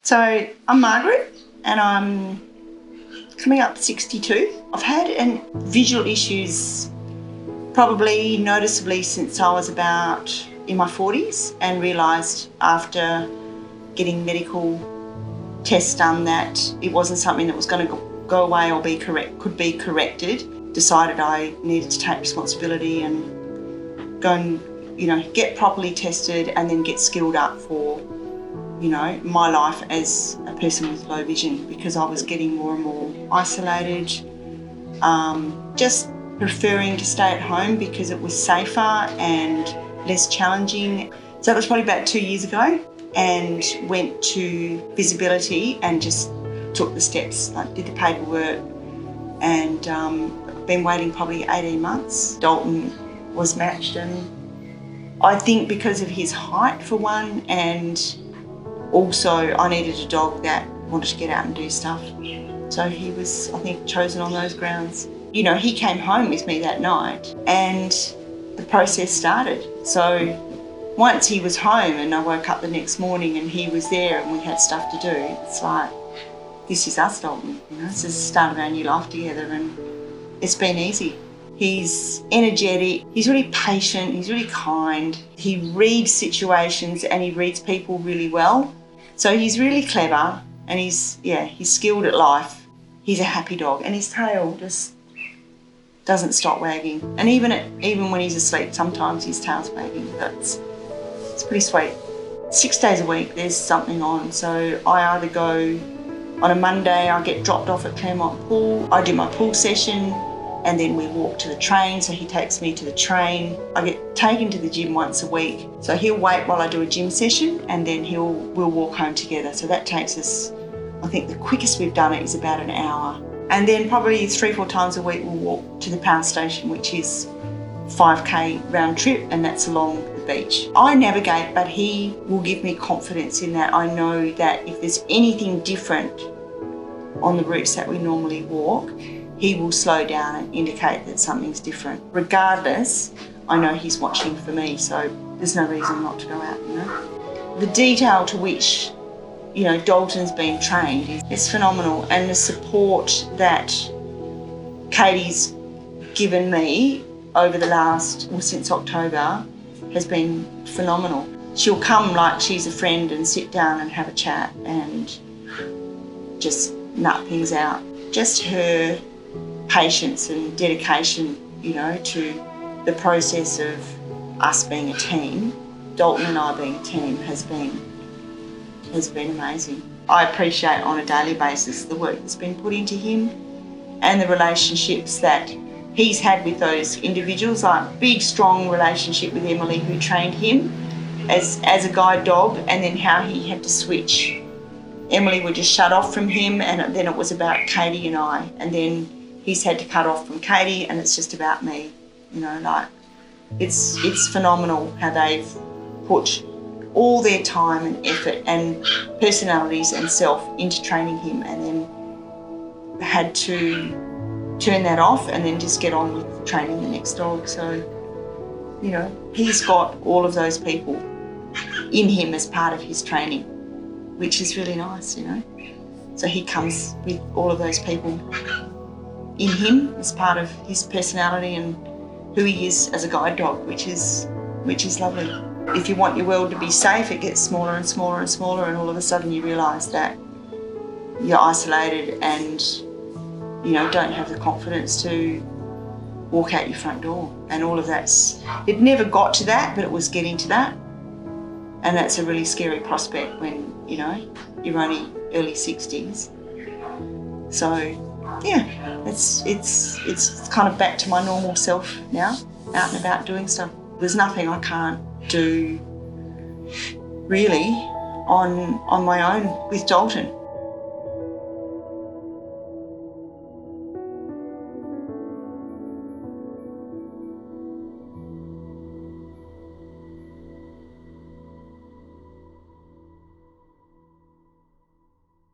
So I'm Margaret and I'm coming up 62. I've had visual issues probably noticeably since I was about in my 40s, and realised after getting medical tests done that it wasn't something that was going to go away or could be corrected. Decided I needed to take responsibility and go and get properly tested and then get skilled up for my life as a person with low vision, because I was getting more and more isolated, just preferring to stay at home because it was safer and less challenging. So that was probably about 2 years ago, and went to visibility and just took the steps. I did the paperwork and been waiting probably 18 months. Dalton was matched, and I think because of his height for one, and also I needed a dog that wanted to get out and do stuff. So he was, I think, chosen on those grounds. He came home with me that night and the process started. So once he was home and I woke up the next morning and he was there and we had stuff to do, it's like, this is us, Dalton. This is the start of our new life together, and it's been easy. He's energetic, he's really patient, he's really kind. He reads situations and he reads people really well. So he's really clever, and he's skilled at life. He's a happy dog, and his tail just doesn't stop wagging. And even when he's asleep, sometimes his tail's wagging. It's pretty sweet. 6 days a week there's something on. So I either go on a Monday, I get dropped off at Claremont Pool, I do my pool session, and then we walk to the train. So he takes me to the train. I get taken to the gym once a week. So he'll wait while I do a gym session, and then we'll walk home together. So that takes us, I think the quickest we've done it is about an hour. And then probably 3-4 times a week we'll walk to the power station, which is 5k round trip, and that's along the beach. I navigate, but he will give me confidence in that. I know that if there's anything different on the routes that we normally walk, he will slow down and indicate that something's different. Regardless, I know he's watching for me, so there's no reason not to go out, The detail to which, Dalton's been trained is phenomenal, and the support that Katie's given me over the since October has been phenomenal. She'll come like she's a friend and sit down and have a chat and just nut things out. Just her patience and dedication, to the process of us being a team, Dalton and I being a team, has been amazing. I appreciate on a daily basis the work that's been put into him and the relationships that he's had with those individuals, like big, strong relationship with Emily, who trained him as a guide dog, and then how he had to switch. Emily would just shut off from him, and then it was about Katie and I, and then he's had to cut off from Katie and it's just about me. It's phenomenal how they've put all their time and effort and personalities and self into training him, and then had to turn that off and then just get on with training the next dog. So, he's got all of those people in him as part of his training, which is really nice, So he comes with all of those people in him as part of his personality and who he is as a guide dog, which is lovely. If you want your world to be safe, it gets smaller and smaller and smaller, and all of a sudden you realise that you're isolated and don't have the confidence to walk out your front door. And all of it never got to that, but it was getting to that. And that's a really scary prospect when, you're only early 60s. So, it's kind of back to my normal self now, out and about doing stuff. There's nothing I can't do really on my own with Dalton.